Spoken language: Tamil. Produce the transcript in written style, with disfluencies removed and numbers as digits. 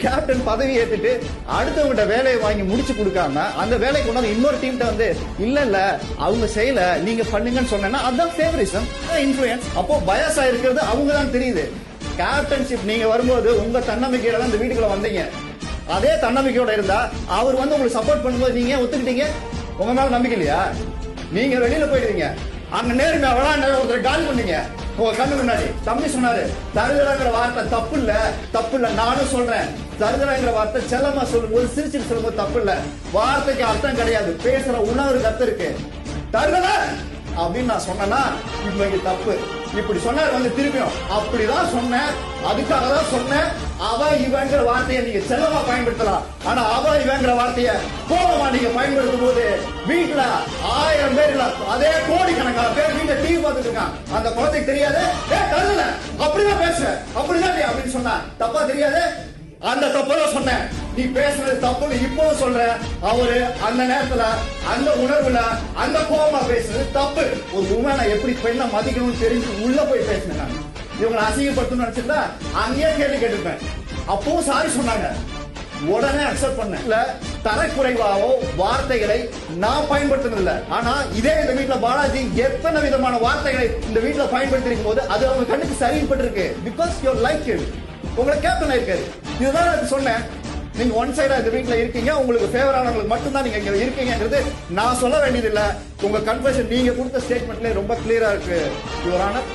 கேப்டன் பதவி ஏத்துட்டு அடுத்தவங்கிட்ட வேலையை வாங்கி முடிச்சு கொடுக்காம அந்த வேலையை கொண்டாந்து இன்னொரு டீம்கிட்ட வந்து இல்ல அவங்க செய்யல நீங்க பண்ணுங்கன்னு சொன்னா அதான் ஃபேவரிசம், இன்ஃபுளுயன்ஸ். அப்போ பயாஸா இருக்கிறது அவங்க தான் தெரியுது. கேப்டன்ஷிப் நீங்க வரும்போது உங்க தன்னம்பிக்கையில தான் இந்த வீட்டுக்குள்ள வந்தீங்க. அதே தன்னம்பிக்கையோட இருந்தா அவர் வந்து உங்களுக்கு சப்போர்ட் பண்ணும்போது நீங்க ஒத்துக்கிட்டீங்க. உங்க மேல நம்பிக்கை இல்லையா? நீங்க வெளியில போயிடுவீங்க. அங்க நேர்மையா விளையாண்ட ஒருத்தர் காலி பண்ணீங்க உங்க கண்ணு முன்னாடி. தம்பி சொன்னாரு தருதலைங்கிற வார்த்தை தப்பு இல்ல, நானும் சொல்றேன். தருதலைங்கிற வார்த்தை செல்லமா சொல்லும்போது சிரிச்சுட்டு சொல்லும்போது தப்பு இல்ல. வார்த்தைக்கு அர்த்தம் கிடையாது, பேசுற உணர்வுக்கு அர்த்தம் இருக்கு. தருதலை அப்படின்னு நான் சொன்னா இப்ப தப்பு. இப்படி சொன்னாரு வந்து திருப்பியும் அப்படிதான் சொன்னேன், அதுக்காக தான் சொன்னேன். அவ இவங்கிற வார்த்தையை நீங்க செல்லமா பயன்படுத்தலாம், ஆனா அவ இவங்கிற வார்த்தைய கோபமா நீங்க பயன்படுத்தும் போது வீட்டுல 1000 பேர் இல்ல, அதே கோடிக்கணக்கான பேர் வீட்டுல டிவி பார்த்துட்டு இருக்கான். அந்த குழந்தைக்கு தெரியாது தருதல அப்படிதான் பேச அப்படிதான் அப்படின்னு சொன்னா தப்பா தெரியாது. அந்த தப்பதான் சொன்னேன், நீ பேசுறது தப்புன்னு இப்பவும் சொல்ற. அவரு அந்த நேரத்துல அந்த உணர்வுல அந்த கோபமா பேசுறது தப்பு. ஒரு உமனை எப்படி பெண்ணை மதிக்கணும்னு தெரிஞ்சு உள்ள போய் பேசினேன். இவங்களை அசிங்கப்படுத்தணும்னு நினைச்சிருந்தா அங்கேயே கேள்வி கேட்டிருப்பேன். அப்பவும் சாரி சொன்னாங்க, உடனே அக்செப்ட் பண்ண. தரக்குறைவாவோ வார்த்தைகளை நான் பயன்படுத்தினதில்லை. ஆனா இதே இந்த வீட்டுல பாலாஜி எத்தனை விதமான வார்த்தைகளை இந்த வீட்டுல பயன்படுத்தி இருக்கும் போது அது அவங்க கண்ணுக்கு சரிப்பட்டு இருக்கு. Because you like it. உங்களை கேப்டன் இருக்காரு. இதுதான் எனக்கு சொன்னேன். நீங்க ஒன் சைடா இந்த வீட்டுல இருக்கீங்க, உங்களுக்கு ஃபேவரானவங்களுக்கு மட்டும்தான் நீங்க இங்க இருக்கீங்கிறது நான் சொல்ல வேண்டியதில்லை. உங்க கன்ஃபெஷன் நீங்க கொடுத்த ஸ்டேட்மெண்ட்ல ரொம்ப கிளியரா இருக்கு யுவர் ஆனர்.